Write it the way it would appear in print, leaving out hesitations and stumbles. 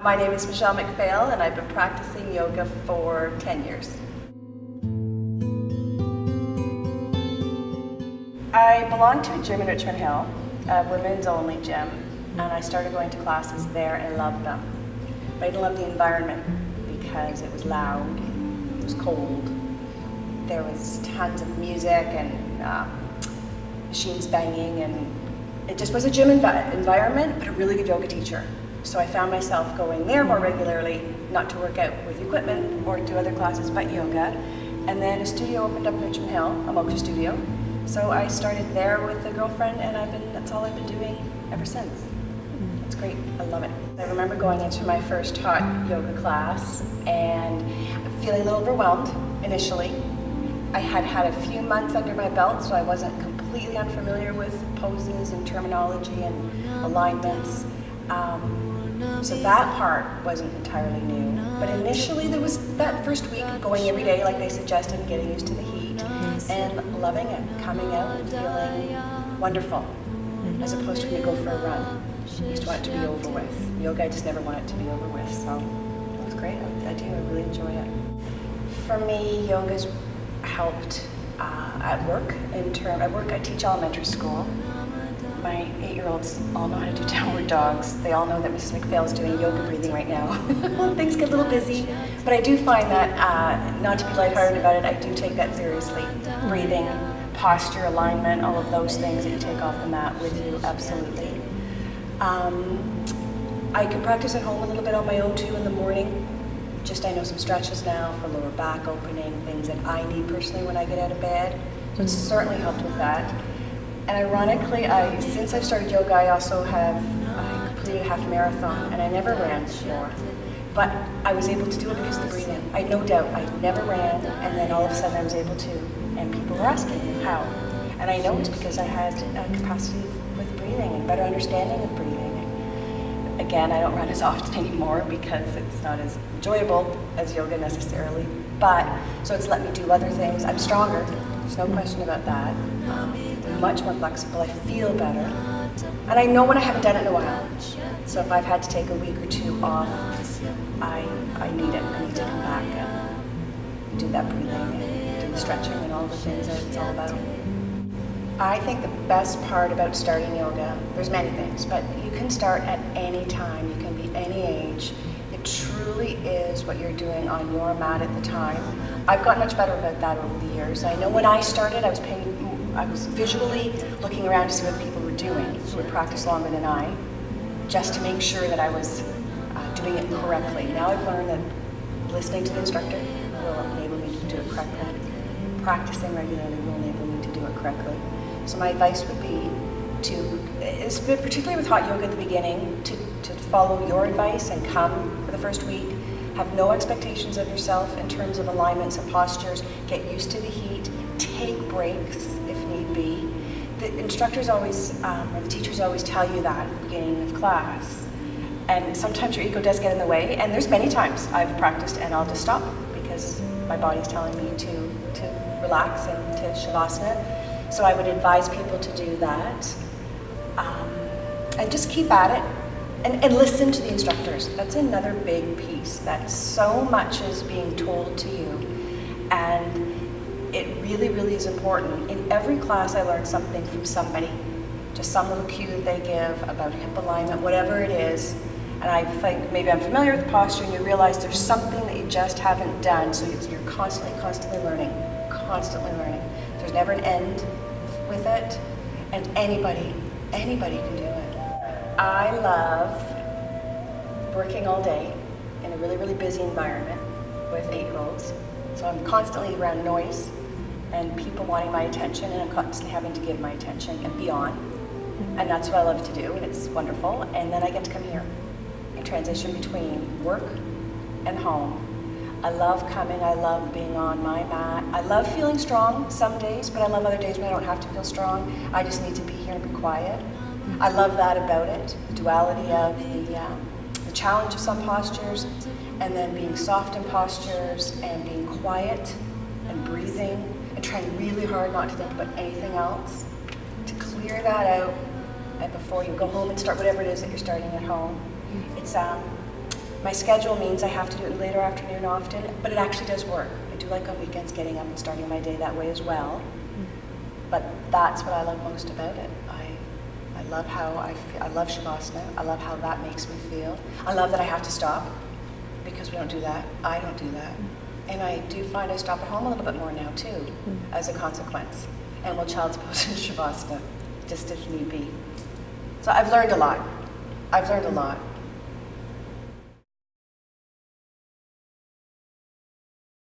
My name is Michelle McPhail and I've been practicing yoga for 10 years. I belong to a gym in Richmond Hill, a women's only gym, and I started going to classes there and I loved them. But I didn't love the environment because it was loud, it was cold, there was tons of music and machines banging, and it just was a gym environment, but a really good yoga teacher. So I found myself going there more regularly, not to work out with equipment or do other classes, but yoga. And then a studio opened up in Richmond Hill, a moksha studio. So I started there with a girlfriend, and that's all I've been doing ever since. It's great, I love it. I remember going into my first hot yoga class and feeling a little overwhelmed initially. I had had a few months under my belt, so I wasn't completely unfamiliar with poses and terminology and alignments. So that part wasn't entirely new, but initially there was that first week going every day like they suggested and getting used to the heat and loving it, coming out and feeling wonderful, as opposed to when you go for a run. I used to want it to be over with. Yoga, I just never want it to be over with, so it was great. I really enjoy it. For me, yoga's helped at work. At work I teach elementary school. My 8-year-olds all know how to do downward dogs. They all know that Mrs. McPhail's doing yoga breathing right now. Things get a little busy, but I do find that, not to be lighthearted about it, I do take that seriously. Breathing, posture, alignment, all of those things that you take off the mat with you, absolutely. I can practice at home a little bit on my own too in the morning. I know some stretches now for lower back opening, things that I need personally when I get out of bed. So it's certainly helped with that. And ironically, since I've started yoga, I completed a half marathon, and I never ran before. But I was able to do it because of the breathing. I had no doubt, I never ran, and then all of a sudden I was able to. And people were asking me how. And I know it's because I had a capacity with breathing and better understanding of breathing. Again, I don't run as often anymore because it's not as enjoyable as yoga necessarily. So it's let me do other things. I'm stronger, there's no question about that. I'm much more flexible, I feel better. And I know when I haven't done it in a while. So if I've had to take a week or two off, I need it. I need to come back and do that breathing and do the stretching and all the things that it's all about. I think the best part about starting yoga, there's many things, but you can start at any time, you can be any age. It truly is what you're doing on your mat at the time. I've gotten much better about that over the years. I know when I started, I was visually looking around to see what people were doing, who would practice longer than I, just to make sure that I was doing it correctly. Now I've learned that listening to the instructor will enable me to do it correctly. Practicing regularly will enable me to do it correctly. So my advice would be particularly with hot yoga at the beginning, to follow your advice and come for the first week. Have no expectations of yourself in terms of alignments and postures. Get used to the heat. Take breaks if need be. The instructors always, or the teachers always tell you that at the beginning of class. And sometimes your ego does get in the way, and there's many times I've practiced and I'll just stop because my body's telling me to relax and to shavasana. So I would advise people to do that. And just keep at it and listen to the instructors. That's another big piece, that so much is being told to you, and it really, really is important. In every class I learn something from somebody, just some little cue that they give about hip alignment, whatever it is, and I think maybe I'm familiar with the posture and you realize there's something that you just haven't done, so you're constantly learning, There's never an end with it, and anybody can do it. I love working all day in a really, really busy environment with 8-year-olds. So I'm constantly around noise and people wanting my attention, and I'm constantly having to give my attention and beyond. And that's what I love to do, and it's wonderful. And then I get to come here and transition between work and home. I love coming, I love being on my mat. I love feeling strong some days, but I love other days when I don't have to feel strong. I just need to be here and be quiet. I love that about it, the duality of the challenge of some postures, and then being soft in postures, and being quiet and breathing, and trying really hard not to think about anything else, to clear that out and before you go home and start whatever it is that you're starting at home. My schedule means I have to do it later afternoon often, but it actually does work. I do like on weekends getting up and starting my day that way as well. But that's what I love most about it. I love how I love Shavasana. I love how that makes me feel. I love that I have to stop because we don't do that. I don't do that. And I do find I stop at home a little bit more now too, as a consequence. And we'll child's pose in Shavasana, just if need be. So I've learned a lot. I've learned a lot.